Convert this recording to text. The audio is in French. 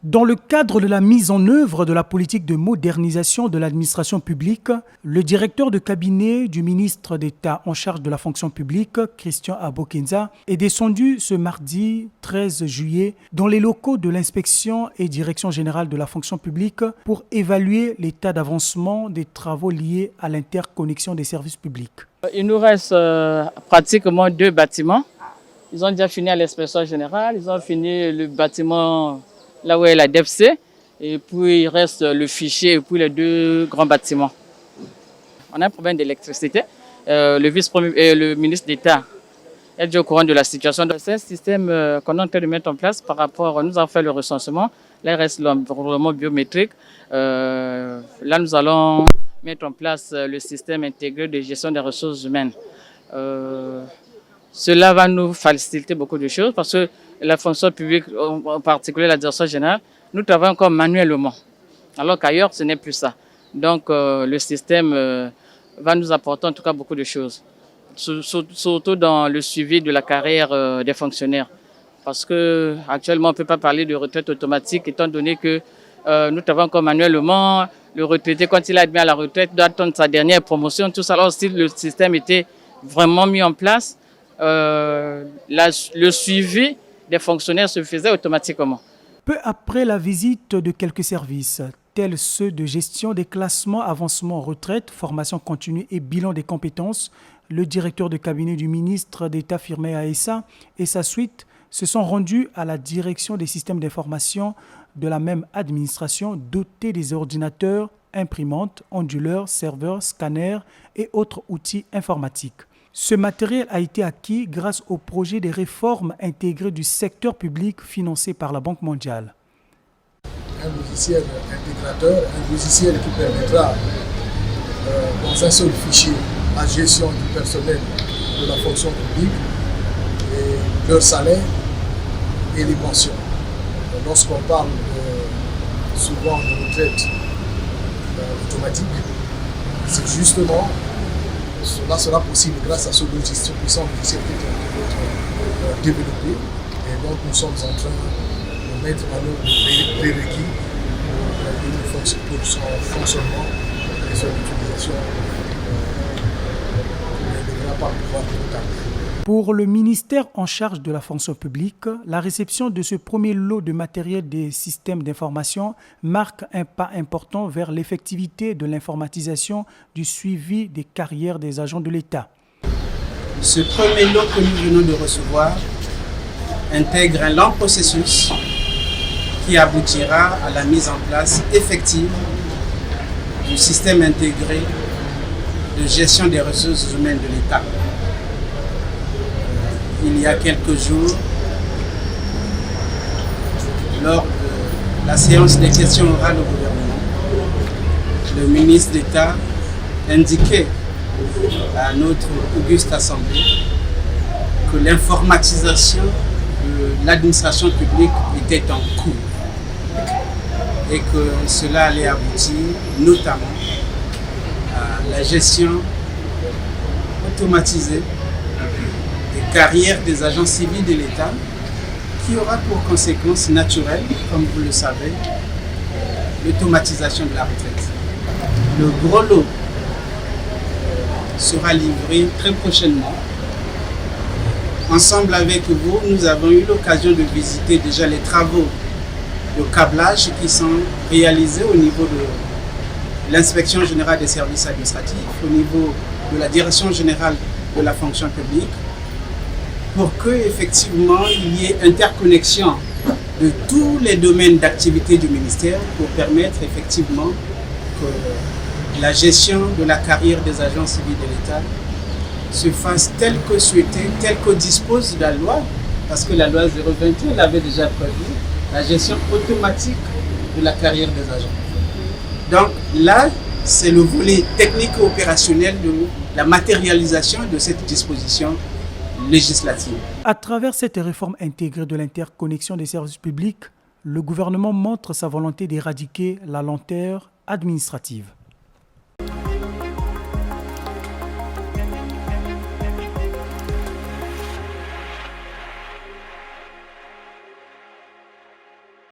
Dans le cadre de la mise en œuvre de la politique de modernisation de l'administration publique, le directeur de cabinet du ministre d'État en charge de la fonction publique, Christian Abokenza, est descendu ce mardi 13 juillet dans les locaux de l'inspection et direction générale de la fonction publique pour évaluer l'état d'avancement des travaux liés à l'interconnexion des services publics. Il nous reste pratiquement 2 bâtiments. Ils ont déjà fini à l'inspection générale, ils ont fini le bâtiment là où est la DEFC, et puis il reste le fichier et puis les 2 grands bâtiments. On a un problème d'électricité. Le vice-premier et le ministre d'État est déjà au courant de la situation. C'est un système qu'on est en train de mettre en place par rapport, nous avons fait le recensement, là il reste l'environnement biométrique. Là nous allons mettre en place le système intégré de gestion des ressources humaines. Cela va nous faciliter beaucoup de choses parce que la fonction publique, en particulier la direction générale, nous travaillons encore manuellement, alors qu'ailleurs, ce n'est plus ça. Donc, le système va nous apporter en tout cas beaucoup de choses, surtout dans le suivi de la carrière des fonctionnaires. Parce qu'actuellement, on ne peut pas parler de retraite automatique, étant donné que nous travaillons encore manuellement. Le retraité, quand il est admis à la retraite, doit attendre sa dernière promotion, tout ça. Alors, si le système était vraiment mis en place, le suivi des fonctionnaires se faisait automatiquement. Peu après la visite de quelques services, tels ceux de gestion des classements, avancement en retraite, formation continue et bilan des compétences, le directeur de cabinet du ministre d'État Firmin Aessa et sa suite se sont rendus à la direction des systèmes d'information de la même administration dotée des ordinateurs, imprimantes, onduleurs, serveurs, scanners et autres outils informatiques. Ce matériel a été acquis grâce au projet de réforme intégrée du secteur public financé par la Banque mondiale. Un logiciel intégrateur, un logiciel qui permettra dans un seul fichier la gestion du personnel de la fonction publique, et leur salaire et les pensions. Lorsqu'on parle souvent de retraite automatique, c'est justement cela sera possible grâce à ce puissant logiciel qui est développé, et donc nous sommes en train de mettre à l'œuvre les prérequis pour son fonctionnement et son utilisation. Il ne devra pas pouvoir trop tarder. Pour le ministère en charge de la fonction publique, la réception de ce premier lot de matériel des systèmes d'information marque un pas important vers l'effectivité de l'informatisation du suivi des carrières des agents de l'État. Ce premier lot que nous venons de recevoir intègre un long processus qui aboutira à la mise en place effective du système intégré de gestion des ressources humaines de l'État. Il y a quelques jours, lors de la séance des questions orales au gouvernement, le ministre d'État indiquait à notre auguste assemblée que l'informatisation de l'administration publique était en cours et que cela allait aboutir notamment à la gestion automatisée carrière des agents civils de l'État, qui aura pour conséquence naturelle, comme vous le savez, l'automatisation de la retraite. Le gros lot sera livré très prochainement. Ensemble avec vous, nous avons eu l'occasion de visiter déjà les travaux de câblage qui sont réalisés au niveau de l'inspection générale des services administratifs, au niveau de la direction générale de la fonction publique, pour que effectivement il y ait interconnexion de tous les domaines d'activité du ministère pour permettre effectivement que la gestion de la carrière des agents civils de l'État se fasse telle que souhaitée, telle que dispose la loi, parce que la loi 021 l'avait déjà prévu, la gestion automatique de la carrière des agents. Donc là, c'est le volet technique et opérationnel de la matérialisation de cette disposition législative. À travers cette réforme intégrée de l'interconnexion des services publics, le gouvernement montre sa volonté d'éradiquer la lenteur administrative.